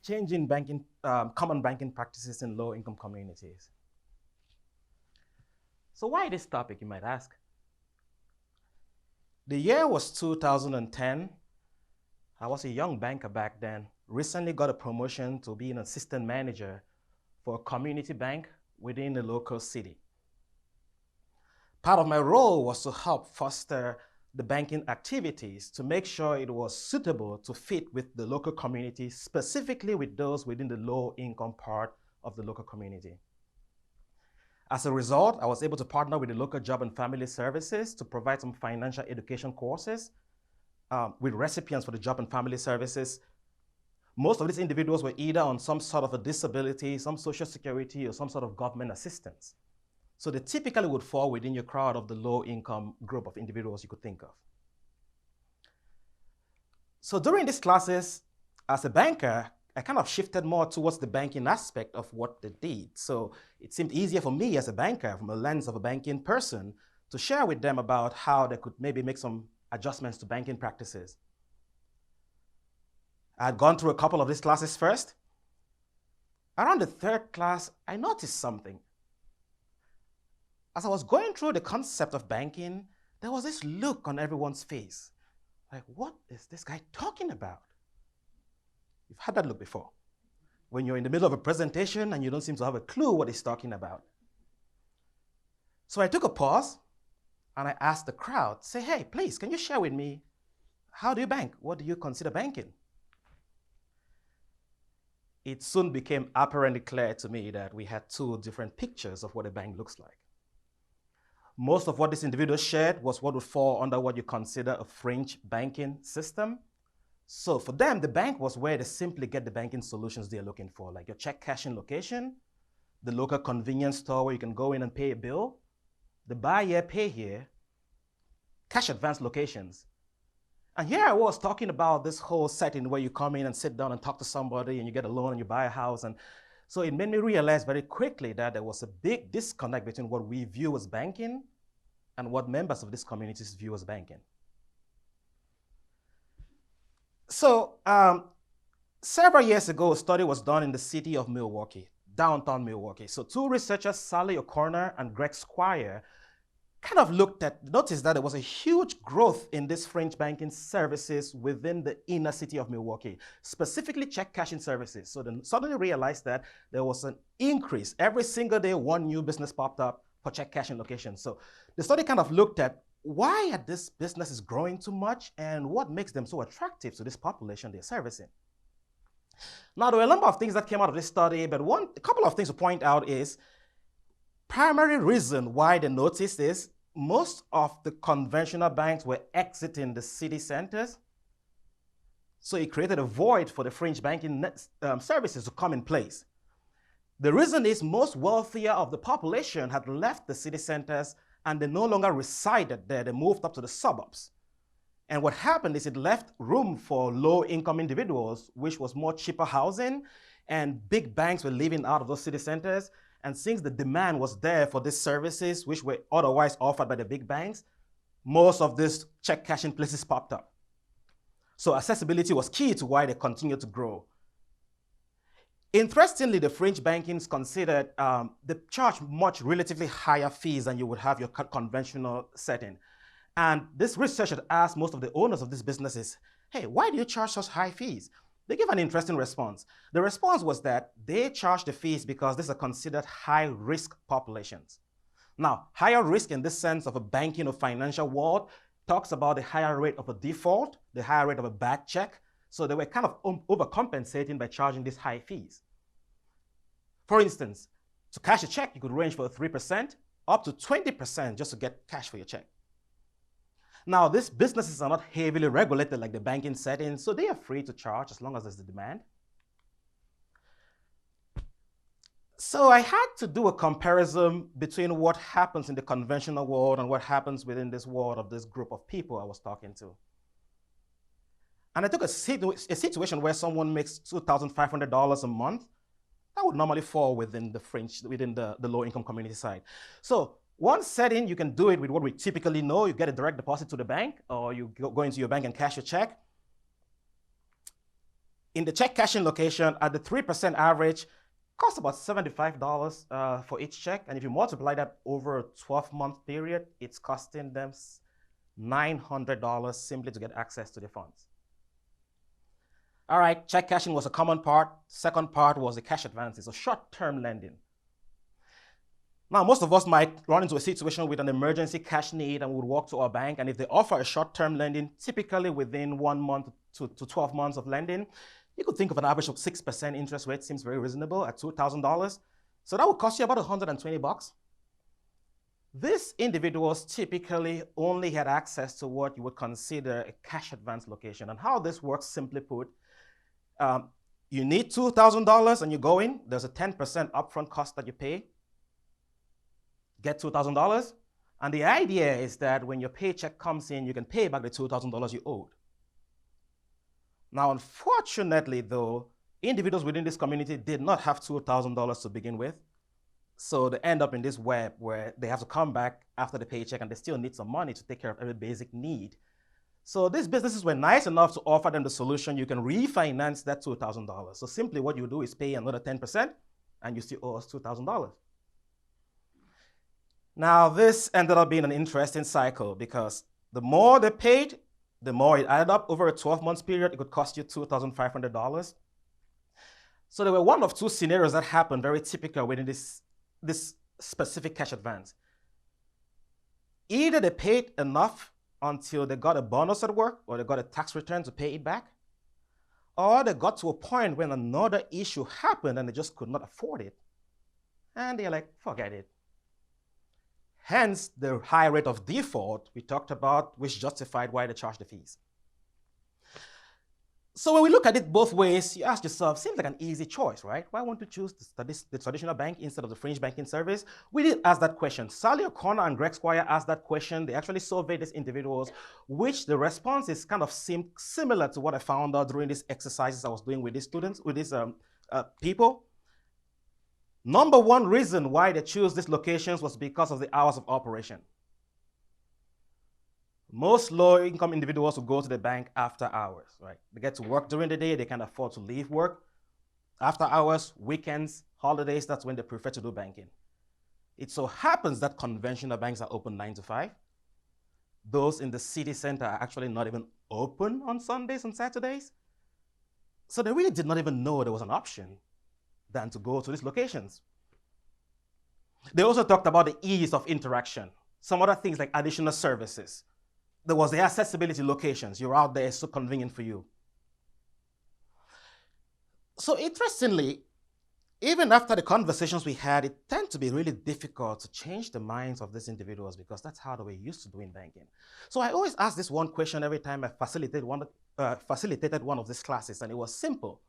changing common banking practices in low-income communities. So why this topic, you might ask? The year was 2010. I was a young banker back then, recently got a promotion to be an assistant manager for a community bank within the local city. Part of my role was to help foster the banking activities to make sure it was suitable to fit with the local community, specifically with those within the low-income part of the local community. As a result, I was able to partner with the local job and family services to provide some financial education courses with recipients for the job and family services. Most of these individuals were either on some sort of a disability, some social security, or some sort of government assistance. So they typically would fall within your crowd of the low-income group of individuals you could think of. So during these classes, as a banker, I kind of shifted more towards the banking aspect of what they did. So it seemed easier for me as a banker, from a lens of a banking person, to share with them about how they could maybe make some adjustments to banking practices. I had gone through a couple of these classes first. Around the third class, I noticed something. As I was going through the concept of banking, there was this look on everyone's face. Like, what is this guy talking about? You've had that look before. When you're in the middle of a presentation and you don't seem to have a clue what he's talking about. So I took a pause and I asked the crowd, say, hey, please, can you share with me, how do you bank? What do you consider banking? It soon became apparently clear to me that we had two different pictures of what a bank looks like. Most of what this individual shared was what would fall under what you consider a fringe banking system. So for them, the bank was where they simply get the banking solutions they're looking for, like your check cashing location, the local convenience store where you can go in and pay a bill, the buy here, pay here, cash advance locations. And here I was talking about this whole setting where you come in and sit down and talk to somebody and you get a loan and you buy a house. And so it made me realize very quickly that there was a big disconnect between what we view as banking and what members of these communities view as banking. So several years ago, a study was done in the city of Milwaukee, downtown Milwaukee. So two researchers, Sally O'Connor and Greg Squire, kind of noticed that there was a huge growth in these fringe banking services within the inner city of Milwaukee, specifically check cashing services. So they suddenly realized that there was an increase. Every single day, one new business popped up for check cashing locations. So the study kind of looked at why are these businesses growing too much and what makes them so attractive to this population they're servicing. Now, there were a number of things that came out of this study, but a couple of things to point out is primary reason why they noticed is most of the conventional banks were exiting the city centers. So it created a void for the fringe banking services to come in place. The reason is most wealthier of the population had left the city centers and they no longer resided there. They moved up to the suburbs. And what happened is it left room for low-income individuals, which was more cheaper housing, and big banks were living out of those city centers. And since the demand was there for these services, which were otherwise offered by the big banks, most of these check cashing places popped up. So accessibility was key to why they continued to grow. Interestingly, the fringe banking is considered, they charge much relatively higher fees than you would have your conventional setting. And this research had asked most of the owners of these businesses, hey, why do you charge such high fees? They gave an interesting response. The response was that they charge the fees because these are considered high-risk populations. Now, higher risk in this sense of a banking or financial world talks about the higher rate of a default, the higher rate of a bad check. So they were kind of overcompensating by charging these high fees. For instance, to cash a check, you could range for 3% up to 20% just to get cash for your check. Now, these businesses are not heavily regulated like the banking setting, so they are free to charge as long as there's the demand. So I had to do a comparison between what happens in the conventional world and what happens within this world of this group of people I was talking to. And I took a situation where someone makes $2,500 a month. That would normally fall within the low-income community side. So one setting, you can do it with what we typically know. You get a direct deposit to the bank, or you go into your bank and cash your check. in the check cashing location at the 3% average, costs about $75 for each check. And if you multiply that over a 12-month period, it's costing them $900 simply to get access to the funds. All right, check cashing was a common part. Second part was the cash advances, so short-term lending. Now, most of us might run into a situation with an emergency cash need and would walk to our bank, and if they offer a short-term lending, typically within 1 month to 12 months of lending, you could think of an average of 6% interest rate, seems very reasonable at $2,000. So that would cost you about $120. These individuals typically only had access to what you would consider a cash advance location. And how this works, simply put, you need $2,000 and you go in, there's a 10% upfront cost that you pay, get $2,000. And the idea is that when your paycheck comes in, you can pay back the $2,000 you owed. Now, unfortunately, though, individuals within this community did not have $2,000 to begin with. So they end up in this web where they have to come back after the paycheck and they still need some money to take care of every basic need. So these businesses were nice enough to offer them the solution. You can refinance that $2,000. So simply what you do is pay another 10% and you still owe us $2,000. Now, this ended up being an interesting cycle because the more they paid, the more it added up. Over a 12-month period, it could cost you $2,500. So there were one of two scenarios that happened, very typical within this specific cash advance. Either they paid enough until they got a bonus at work or they got a tax return to pay it back, or they got to a point when another issue happened and they just could not afford it. And they're like, forget it. Hence the high rate of default we talked about, which justified why they charge the fees. So when we look at it both ways, you ask yourself, seems like an easy choice, right? Why won't you choose the traditional bank instead of the fringe banking service? We did ask that question. Sally O'Connor and Greg Squire asked that question. They actually surveyed these individuals, which the responses kind of seemed similar to what I found out during these exercises I was doing with these students, with these people. Number one reason why they chose these locations was because of the hours of operation. Most low-income individuals will go to the bank after hours, right? They get to work during the day, they can afford to leave work. After hours, weekends, holidays, that's when they prefer to do banking. It so happens that conventional banks are open 9 to 5. Those in the city center are actually not even open on Sundays and Saturdays. So they really did not even know there was an option than to go to these locations. They also talked about the ease of interaction, some other things like additional services. There was the accessibility locations. You're out there, it's so convenient for you. So interestingly, even after the conversations we had, it tended to be really difficult to change the minds of these individuals because that's how they were used to doing banking. So I always ask this one question every time I facilitated one of these classes, and it was simple.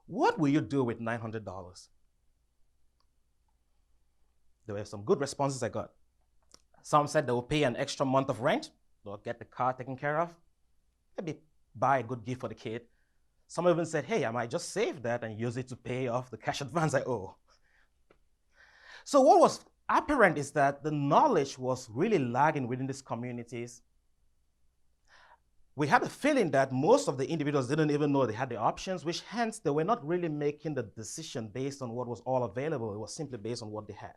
What will you do with $900? There were some good responses I got. Some said they will pay an extra month of rent, they'll get the car taken care of, maybe buy a good gift for the kid. Some even said, hey, I might just save that and use it to pay off the cash advance I owe. So what was apparent is that the knowledge was really lagging within these communities. We had a feeling that most of the individuals didn't even know they had the options, which hence they were not really making the decision based on what was all available. It was simply based on what they had.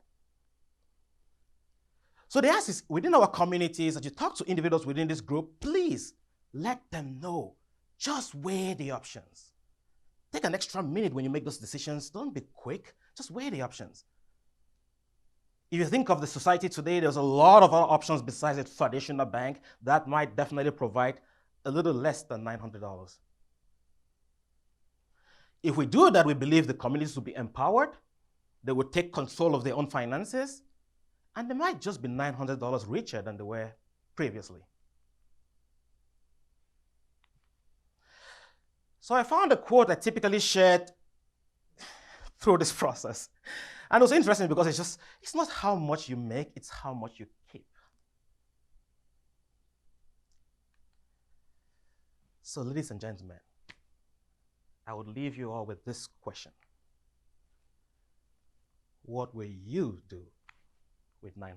So the ask is, within our communities, as you talk to individuals within this group, please let them know. Just weigh the options. Take an extra minute when you make those decisions. Don't be quick. Just weigh the options. If you think of the society today, there's a lot of other options besides a traditional bank that might definitely provide a little less than $900. If we do that, we believe the communities will be empowered. They will take control of their own finances. And they might just be $900 richer than they were previously. So I found a quote I typically shared through this process. And it was interesting because it's not how much you make, it's how much you keep. So ladies and gentlemen, I would leave you all with this question. What will you do with $900?